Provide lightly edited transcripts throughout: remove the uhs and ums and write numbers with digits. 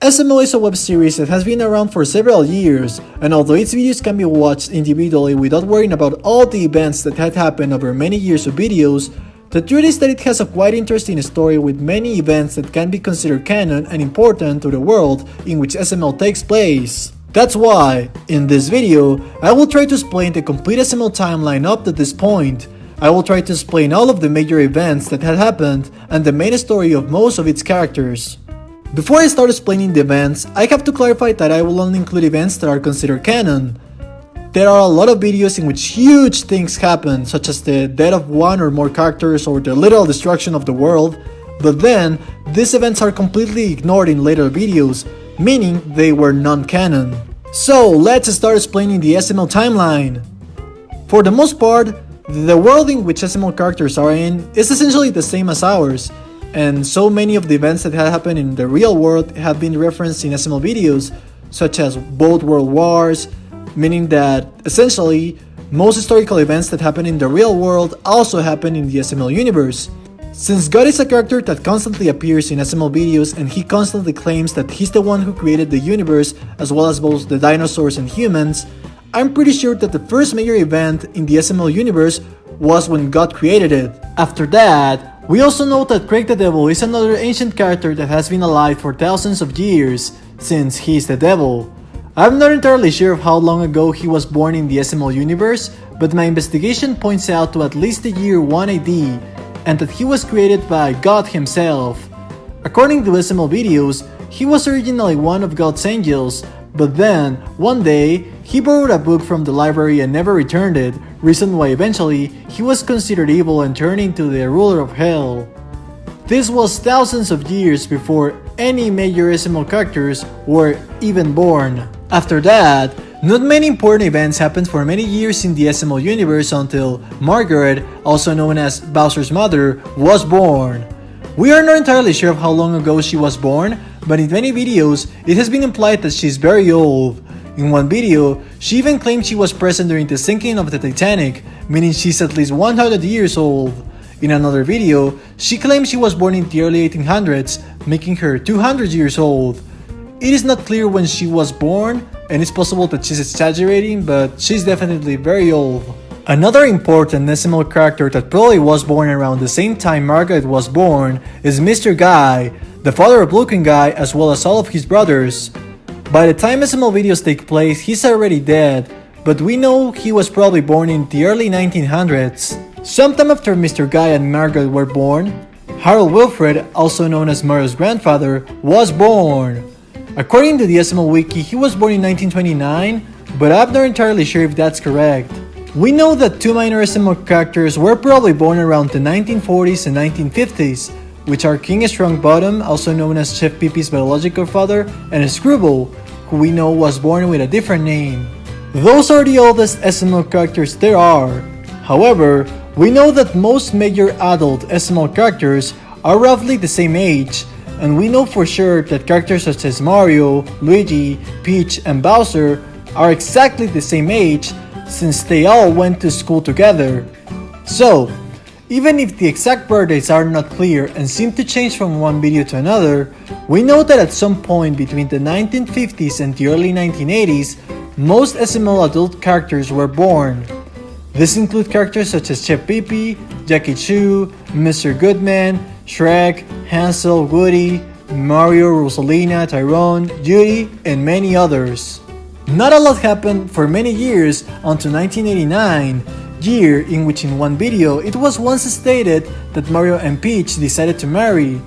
SML is a web series that has been around for several years, and although its videos can be watched individually without worrying about all the events that had happened over many years of videos, the truth is that it has a quite interesting story with many events that can be considered canon and important to the world in which SML takes place. That's why, in this video, I will try to explain the complete SML timeline up to this point. I will try to explain all of the major events that had happened and the main story of most of its characters. Before I start explaining the events, I have to clarify that I will only include events that are considered canon. There are a lot of videos in which huge things happen, such as the death of one or more characters or the literal destruction of the world, but then, these events are completely ignored in later videos, meaning they were non-canon. So, let's start explaining the SML timeline. For the most part, the world in which SML characters are in is essentially the same as ours, and so many of the events that had happened in the real world have been referenced in SML videos, such as both world wars, meaning that, essentially, most historical events that happen in the real world also happen in the SML universe. Since God is a character that constantly appears in SML videos and he constantly claims that he's the one who created the universe as well as both the dinosaurs and humans, I'm pretty sure that the first major event in the SML universe was when God created it. After that, we also know that Craig the Devil is another ancient character that has been alive for thousands of years, since he is the devil. I'm not entirely sure of how long ago he was born in the SML universe, but my investigation points out to at least the year 1 AD, and that he was created by God himself. According to SML videos, he was originally one of God's angels, but then, one day, he borrowed a book from the library and never returned it, reason why eventually he was considered evil and turned into the ruler of hell. This was thousands of years before any major SML characters were even born. After that, not many important events happened for many years in the SML universe until Margaret, also known as Bowser's mother, was born. We are not entirely sure of how long ago she was born, but in many videos, it has been implied that she's very old. In one video, she even claimed she was present during the sinking of the Titanic, meaning she's at least 100 years old. In another video, she claimed she was born in the early 1800s, making her 200 years old. It is not clear when she was born, and it's possible that she's exaggerating, but she's definitely very old. Another important SML character that probably was born around the same time Margaret was born is Mr. Guy, the father of Luke and Guy as well as all of his brothers. By the time SML videos take place, he's already dead, but we know he was probably born in the early 1900s. Sometime after Mr. Guy and Margaret were born, Harold Wilfred, also known as Mario's grandfather, was born. According to the SML wiki, he was born in 1929, but I'm not entirely sure if that's correct. We know that two minor SML characters were probably born around the 1940s and 1950s, which are King Strongbottom, also known as Chef Pee-Pee's biological father, and Screwball, who we know was born with a different name. Those are the oldest SML characters there are. However, we know that most major adult SML characters are roughly the same age, and we know for sure that characters such as Mario, Luigi, Peach, and Bowser are exactly the same age since they all went to school together. So, even if the exact birthdays are not clear and seem to change from one video to another, we know that at some point between the 1950s and the early 1980s, most SML adult characters were born. This include characters such as Chef Pee-Pee, Jackie Chu, Mr. Goodman, Shrek, Hansel, Woody, Mario, Rosalina, Tyrone, Judy, and many others. Not a lot happened for many years until 1989, year in which in one video it was once stated that Mario and Peach decided to marry.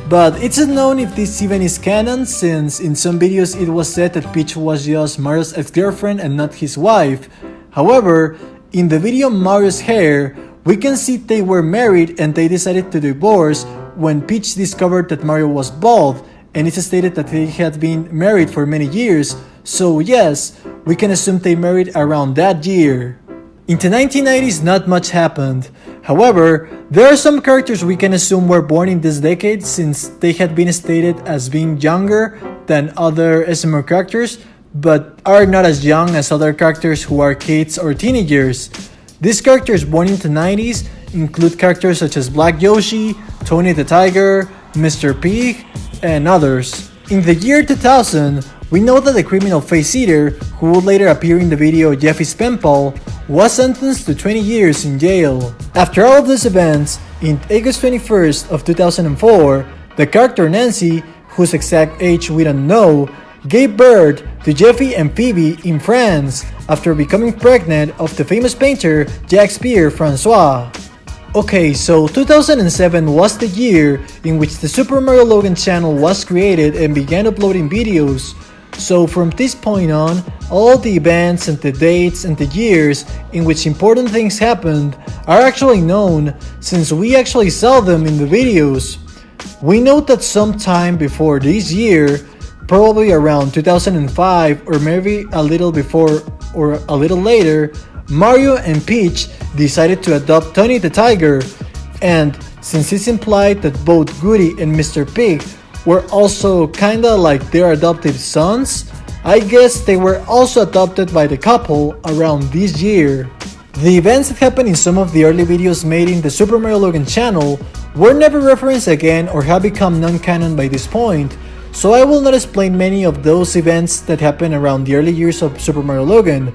But it's unknown if this even is canon, since in some videos it was said that Peach was just Mario's ex-girlfriend and not his wife. However, in the video Mario's Hair, we can see they were married and they decided to divorce when Peach discovered that Mario was bald, and it's stated that they had been married for many years, so yes, we can assume they married around that year. In the 1990s, not much happened. However, there are some characters we can assume were born in this decade since they had been stated as being younger than other SML characters, but are not as young as other characters who are kids or teenagers. These characters born in the 90s include characters such as Black Yoshi, Tony the Tiger, Mr. Pig, and others. In the year 2000, we know that the criminal face eater, who would later appear in the video Jeffy's pen pal, was sentenced to 20 years in jail. After all of these events, in August 21st of 2004, the character Nancy, whose exact age we don't know, gave birth to Jeffy and Phoebe in France after becoming pregnant of the famous painter Jacques-Pierre Francois. Okay, so 2007 was the year in which the Super Mario Logan channel was created and began uploading videos. So from this point on, all the events and the dates and the years in which important things happened are actually known, since we actually saw them in the videos. We know that sometime before this year, probably around 2005 or maybe a little before or a little later, Mario and Peach decided to adopt Tony the Tiger, and since it's implied that both Goody and Mr. Pig were also kinda like their adoptive sons, I guess they were also adopted by the couple around this year. The events that happened in some of the early videos made in the Super Mario Logan channel were never referenced again or have become non-canon by this point, so I will not explain many of those events that happened around the early years of Super Mario Logan.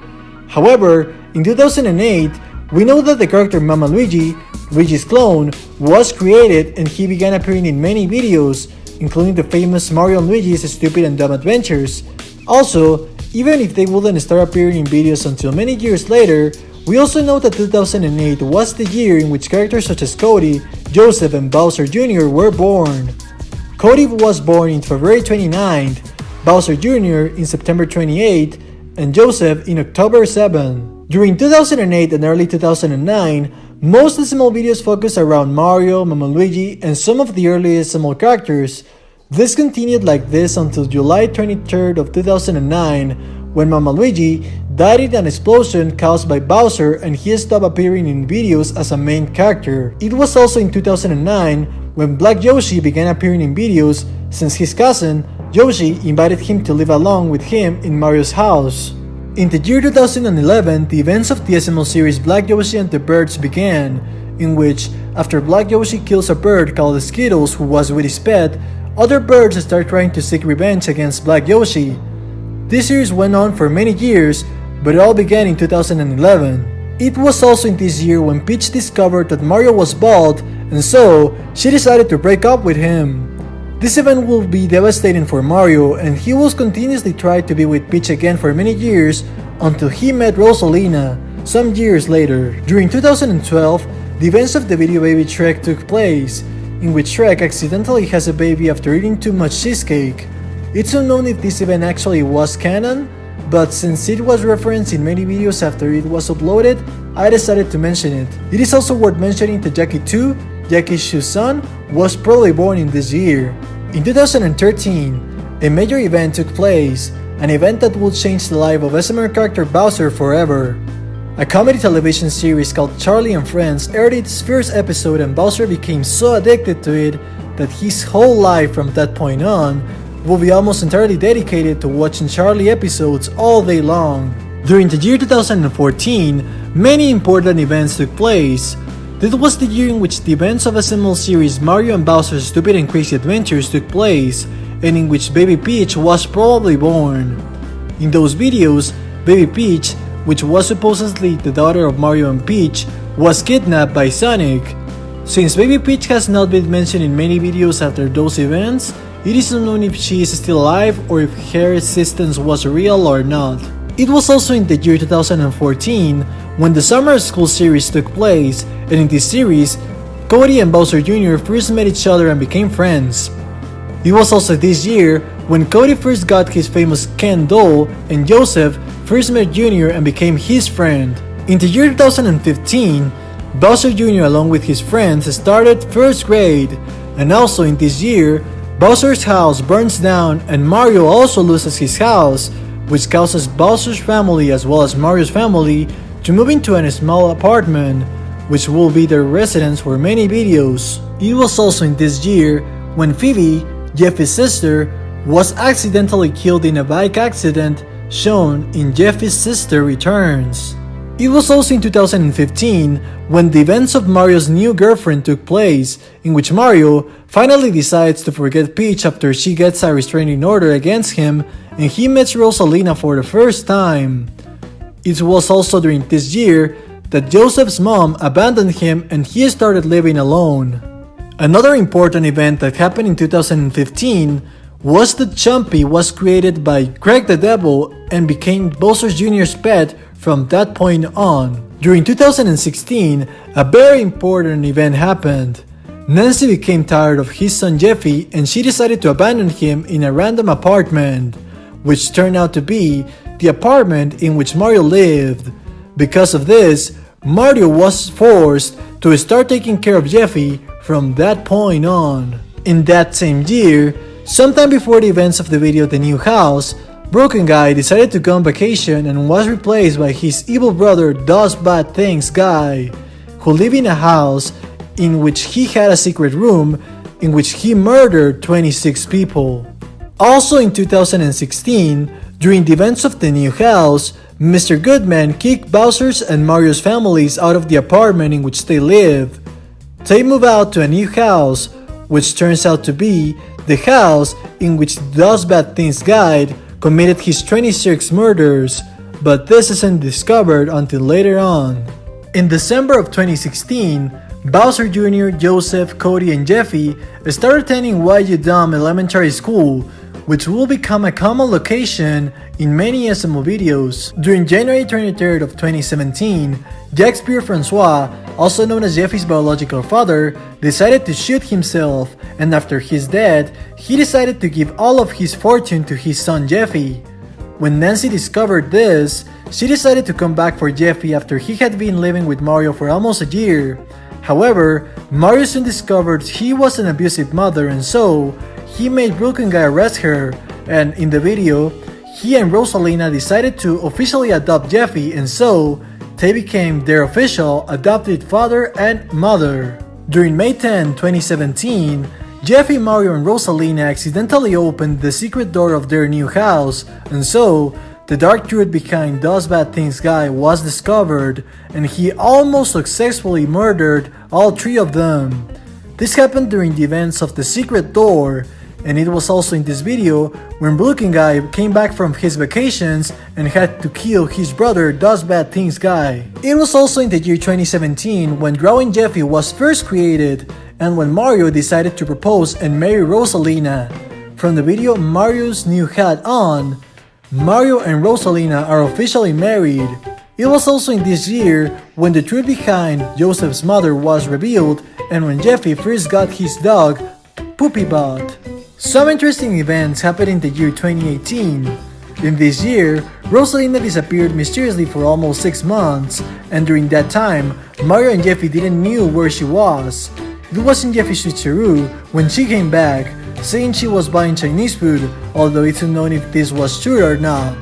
However, in 2008, we know that the character Mama Luigi, Luigi's clone, was created and he began appearing in many videos, including the famous Mario and Luigi's Stupid and Dumb Adventures. Also, even if they wouldn't start appearing in videos until many years later, we also know that 2008 was the year in which characters such as Cody, Joseph, and Bowser Jr. were born. Cody was born in February 29th, Bowser Jr. in September 28th, and Joseph in October 7th. During 2008 and early 2009, most SML videos focused around Mario, Mama Luigi, and some of the early SML characters. This continued like this until July 23rd of 2009, when Mama Luigi died in an explosion caused by Bowser and he stopped appearing in videos as a main character. It was also in 2009 when Black Yoshi began appearing in videos, since his cousin, Yoshi, invited him to live along with him in Mario's house. In the year 2011, the events of the SML series Black Yoshi and the Birds began, in which, after Black Yoshi kills a bird called Skittles who was with his pet, other birds start trying to seek revenge against Black Yoshi. This series went on for many years, but it all began in 2011. It was also in this year when Peach discovered that Mario was bald, and so she decided to break up with him. This event will be devastating for Mario, and he will continuously try to be with Peach again for many years until he met Rosalina some years later. During 2012, the events of the video Baby Shrek took place, in which Shrek accidentally has a baby after eating too much cheesecake. It's unknown if this event actually was canon, but since it was referenced in many videos after it was uploaded, I decided to mention it. It is also worth mentioning that Jackie 2, Jackie Chu's son, was probably born in this year. In 2013, a major event took place, an event that would change the life of SML character Bowser forever. A comedy television series called Charlie and Friends aired its first episode, and Bowser became so addicted to it that his whole life from that point on will be almost entirely dedicated to watching Charlie episodes all day long. During the year 2014, many important events took place. This was the year in which the events of SML series Mario and Bowser's Stupid and Crazy Adventures took place, and in which Baby Peach was probably born. In those videos, Baby Peach, which was supposedly the daughter of Mario and Peach, was kidnapped by Sonic. Since Baby Peach has not been mentioned in many videos after those events, it is unknown if she is still alive or if her existence was real or not. It was also in the year 2014 when the Summer School series took place, and in this series, Cody and Bowser Jr. first met each other and became friends. It was also this year when Cody first got his famous Ken doll, and Joseph first met Jr. and became his friend. In the year 2015, Bowser Jr. along with his friends started first grade, and also in this year, Bowser's house burns down and Mario also loses his house, which causes Bowser's family as well as Mario's family to move into a small apartment, which will be their residence for many videos. It was also in this year when Phoebe, Jeffy's sister, was accidentally killed in a bike accident shown in Jeffy's Sister Returns. It was also in 2015 when the events of Mario's new girlfriend took place, in which Mario finally decides to forget Peach after she gets a restraining order against him and he meets Rosalina for the first time. It was also during this year that Joseph's mom abandoned him and he started living alone. Another important event that happened in 2015 was that Chumpy was created by Greg the Devil and became Bowser Jr.'s pet from that point on. During 2016, a very important event happened. Nancy became tired of his son Jeffy and she decided to abandon him in a random apartment, which turned out to be the apartment in which Mario lived. Because of this, Mario was forced to start taking care of Jeffy from that point on. In that same year, sometime before the events of the video The New House, Broken Guy decided to go on vacation and was replaced by his evil brother Does Bad Things Guy, who lived in a house in which he had a secret room in which he murdered 26 people. Also in 2016, during the events of The New House, Mr. Goodman kicked Bowser's and Mario's families out of the apartment in which they live. They move out to a new house, which turns out to be the house in which Does Bad Things Guy committed his 26 murders, but this isn't discovered until later on. In December of 2016, Bowser Jr., Joseph, Cody, and Jeffy started attending YU Dome Elementary School, which will become a common location in many SML videos. During January 23rd of 2017, Jacques-Pierre Francois, also known as Jeffy's biological father, decided to shoot himself, and after his death, he decided to give all of his fortune to his son Jeffy. When Nancy discovered this, she decided to come back for Jeffy after he had been living with Mario for almost a year. However, Mario soon discovered he was an abusive mother, and so he made Broken Guy arrest her, and in the video, he and Rosalina decided to officially adopt Jeffy, and so they became their official adopted father and mother. During May 10, 2017, Jeffy, Mario, and Rosalina accidentally opened the secret door of their new house, and so the dark truth behind Does Bad Things Guy was discovered, and he almost successfully murdered all three of them. This happened during the events of the secret door, and it was also in this video when Broken Guy came back from his vacations and had to kill his brother Does Bad Things Guy. It was also in the year 2017 when Drawing Jeffy was first created and when Mario decided to propose and marry Rosalina. From the video Mario's New Hat On, Mario and Rosalina are officially married. It was also in this year when the truth behind Joseph's mother was revealed and when Jeffy first got his dog, Poopy Bot. Some interesting events happened in the year 2018. In this year, Rosalina disappeared mysteriously for almost 6 months, and during that time, Mario and Jeffy didn't know where she was. It was in Jeffy's switcheroo when she came back, saying she was buying Chinese food, although it's unknown if this was true or not.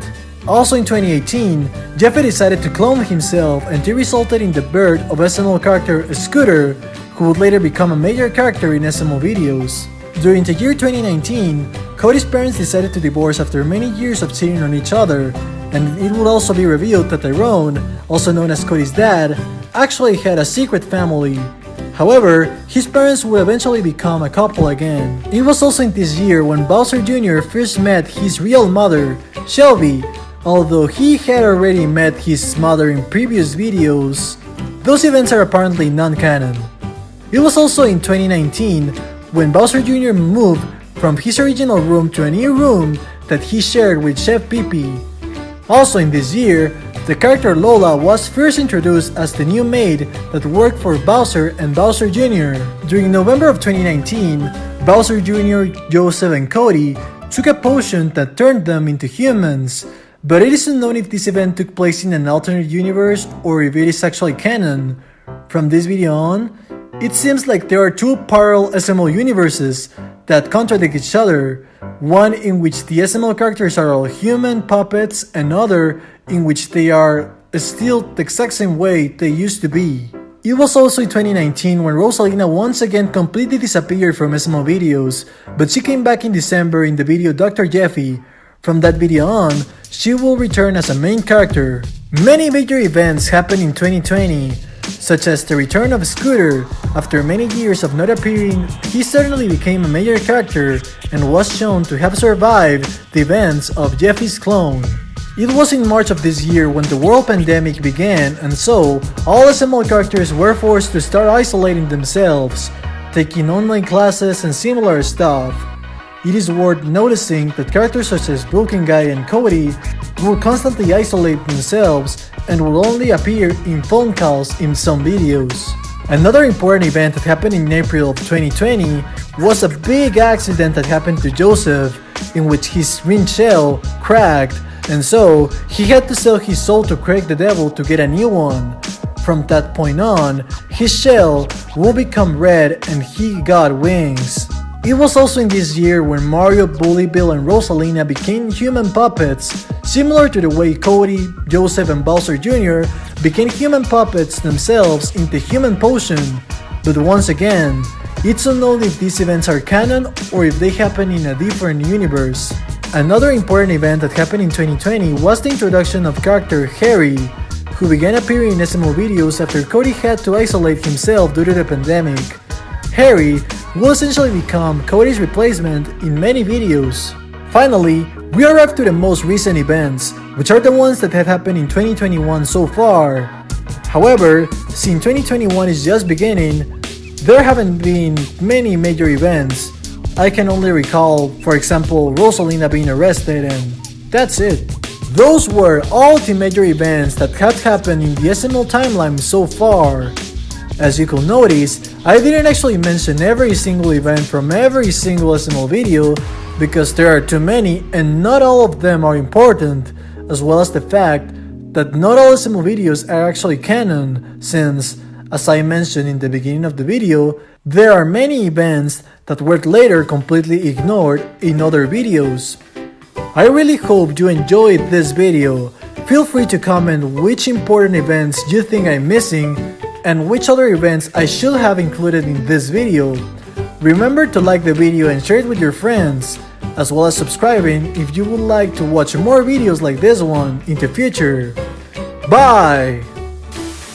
Also in 2018, Jeffy decided to clone himself and it resulted in the birth of SML character Scooter, who would later become a major character in SML videos. During the year 2019, Cody's parents decided to divorce after many years of cheating on each other, and it would also be revealed that Tyrone, also known as Cody's dad, actually had a secret family. However, his parents would eventually become a couple again. It was also in this year when Bowser Jr. first met his real mother, Shelby, although he had already met his mother in previous videos. Those events are apparently non-canon. It was also in 2019 when Bowser Jr. moved from his original room to a new room that he shared with Chef Pee-Pee. Also in this year, the character Lola was first introduced as the new maid that worked for Bowser and Bowser Jr. During November of 2019, Bowser Jr., Joseph, and Cody took a potion that turned them into humans, but it isn't known if this event took place in an alternate universe or if it is actually canon. From this video on, it seems like there are two parallel SML universes that contradict each other, one in which the SML characters are all human puppets and other in which they are still the exact same way they used to be. It was also in 2019 when Rosalina once again completely disappeared from SML videos, but she came back in December in the video Dr. Jeffy. From that video on, she will return as a main character. Many major events happened in 2020, such as the return of Scooter. After many years of not appearing, he suddenly became a major character and was shown to have survived the events of Jeffy's clone. It was in March of this year when the world pandemic began, and so all SML characters were forced to start isolating themselves, taking online classes and similar stuff. It is worth noticing that characters such as Broken Guy and Cody will constantly isolate themselves and will only appear in phone calls in some videos. Another important event that happened in April of 2020 was a big accident that happened to Joseph, in which his ring shell cracked, and so he had to sell his soul to Craig the Devil to get a new one. From that point on, his shell will become red and he got wings. It was also in this year when Mario, Bully Bill, and Rosalina became human puppets, similar to the way Cody, Joseph, and Bowser Jr. became human puppets themselves in the Human Potion. But once again, it's unknown if these events are canon or if they happen in a different universe. Another important event that happened in 2020 was the introduction of character Harry, who began appearing in SML videos after Cody had to isolate himself due to the pandemic. Harry will essentially become Cody's replacement in many videos. Finally, we arrived to the most recent events, which are the ones that have happened in 2021 so far. However, since 2021 is just beginning, there haven't been many major events. I can only recall, for example, Rosalina being arrested, and that's it. Those were all the major events that have happened in the SML timeline so far. As you could notice, I didn't actually mention every single event from every single SML video because there are too many and not all of them are important, as well as the fact that not all SML videos are actually canon since, as I mentioned in the beginning of the video, there are many events that were later completely ignored in other videos. I really hope you enjoyed this video. Feel free to comment which important events you think I'm missing and which other events I should have included in this video. Remember to like the video and share it with your friends, as well as subscribing if you would like to watch more videos like this one in the future. Bye!